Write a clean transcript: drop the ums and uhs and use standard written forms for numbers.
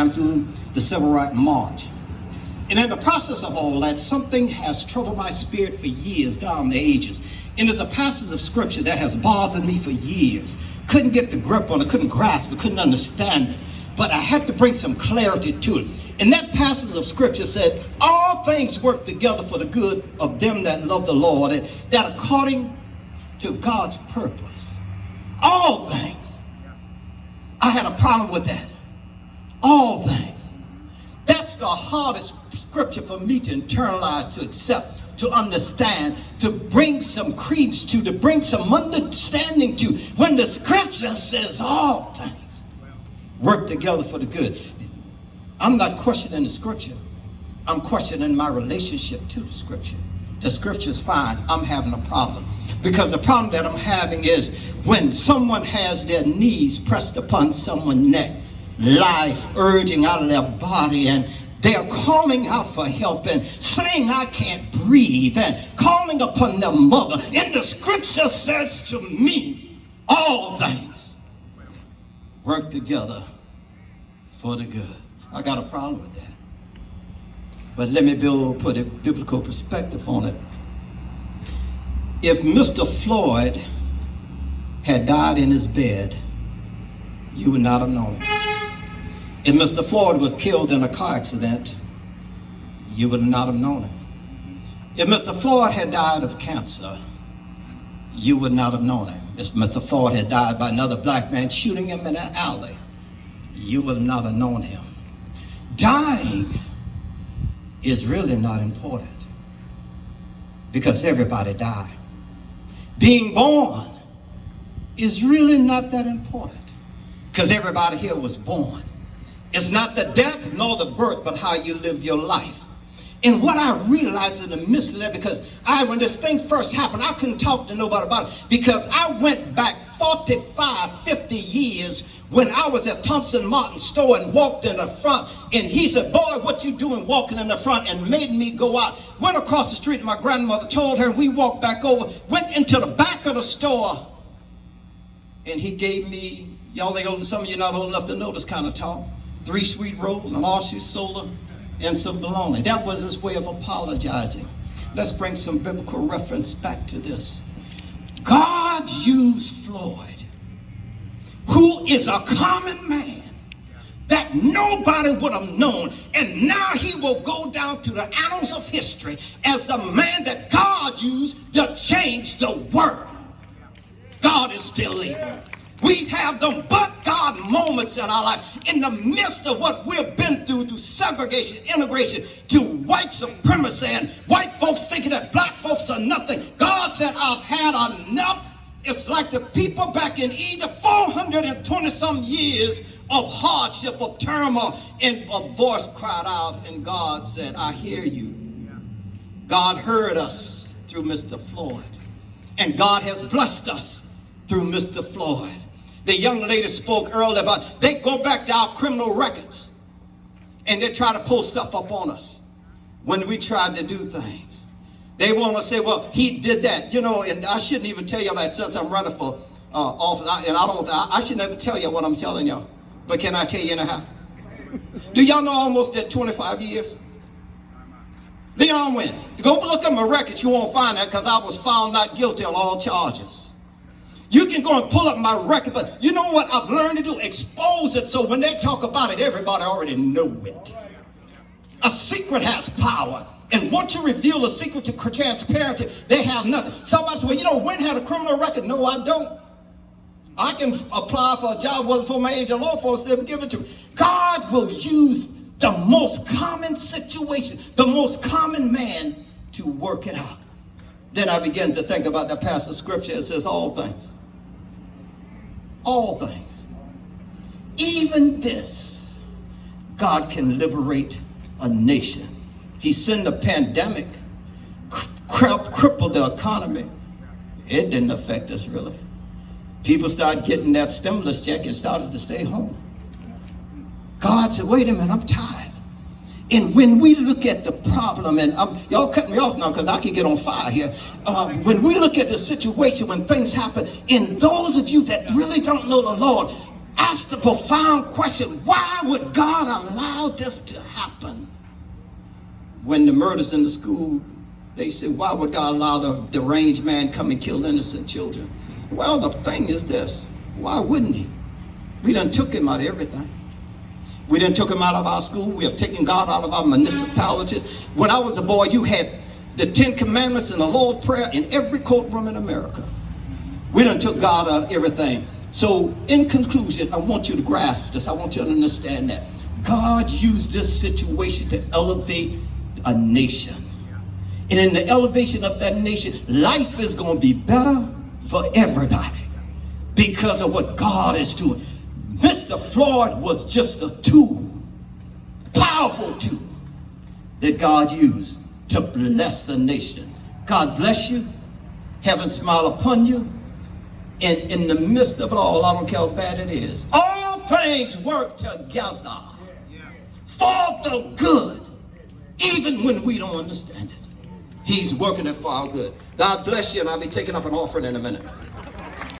time through the Civil Rights March. And in the process of all that, something has troubled my spirit for years, down the ages. And there's a passage of scripture that has bothered me for years. Couldn't get the grip on it, couldn't grasp it, couldn't understand it. But I had to bring some clarity to it. And that passage of scripture said, all things work together for the good of them that love the Lord, and that according to God's purpose. All things. I had a problem with that. All things. That's the hardest scripture for me to internalize, to accept, to understand, to bring some credence to bring some understanding to. When the scripture says all things work together for the good. I'm not questioning the scripture. I'm questioning my relationship to the scripture. The scripture's fine. I'm having a problem. Because the problem that I'm having is when someone has their knees pressed upon someone's neck, life urging out of their body, and they're calling out for help and saying, I can't breathe, and calling upon their mother. And the scripture says to me, all things work together for the good. I got a problem with that. But let me put a biblical perspective on it. If Mr. Floyd had died in his bed, you would not have known it. If Mr. Floyd was killed in a car accident, you would not have known it. If Mr. Floyd had died of cancer, you would not have known it. If Mr. Floyd had died by another black man shooting him in an alley, you would not have known him. Dying is really not important because everybody died. Being born is really not that important because everybody here was born. It's not the death nor the birth, but how you live your life. And what I realized in the midst of that, because when this thing first happened, I couldn't talk to nobody about it because I went back 45, 50 years when I was at Thompson Martin's store and walked in the front, and he said, boy, what you doing walking in the front, and made me go out. Went across the street and my grandmother told her, and we walked back over, went into the back of the store, and he gave me, y'all ain't old, some of you not old enough to know this kind of talk, 3 sweet rolls, an RC soda, and some bologna. That was his way of apologizing. Let's bring some biblical reference back to this. God used Floyd, who is a common man that nobody would have known, and now he will go down to the annals of history as the man that God used to change the world. God is still able. We have them but God moments in our life in the midst of what we've been through segregation, integration, to white supremacy and white folks thinking that black folks are nothing. God said, I've had enough. It's like the people back in Egypt, 420 some years of hardship, of turmoil, and a voice cried out, and God said, I hear you. God heard us through Mr. Floyd, and God has blessed us through Mr. Floyd. The young lady spoke earlier about, they go back to our criminal records, and they try to pull stuff up on us when we tried to do things. They want to say, well, he did that, you know, and I shouldn't even tell you that since I'm running for office, and I should never tell you what I'm telling y'all. But can I tell you anyhow? Do y'all know I almost did 25 years? Leon Winn. Go look at my records, you won't find that because I was found not guilty on all charges. You can go and pull up my record, but you know what I've learned to do? Expose it so when they talk about it, everybody already know it. A secret has power. And once you reveal a secret to transparency, they have nothing. Somebody says, well, you know, Winn had a criminal record. No, I don't. I can apply for a job, wasn't for my age of law enforcement, they would give it to me. God will use the most common situation, the most common man to work it out. Then I began to think about that passage of scripture. It says all things. All things. Even this, God can liberate a nation. He sent a pandemic, crippled the economy. It didn't affect us really. People started getting that stimulus check and started to stay home. God said, wait a minute, I'm tired. And when we look at the problem, and y'all cut me off now because I can get on fire here. When we look at the situation, when things happen, and those of you that really don't know the Lord, asked the profound question, why would God allow this to happen? When the murders in the school, they said, why would God allow the deranged man come and kill innocent children? Well, the thing is this, why wouldn't he? We done took him out of everything. We done took him out of our school. We have taken God out of our municipalities. When I was a boy, you had the 10 Commandments and the Lord's Prayer in every courtroom in America. We done took God out of everything. So in conclusion, I want you to grasp this. I want you to understand that God used this situation to elevate a nation. And in the elevation of that nation, life is going to be better for everybody because of what God is doing. Mr. Floyd was just a tool, powerful tool that God used to bless the nation. God bless you. Heaven smile upon you. And in the midst of it all, I don't care how bad it is, all things work together for the good, even when we don't understand it. He's working it for our good. God bless you, and I'll be taking up an offering in a minute.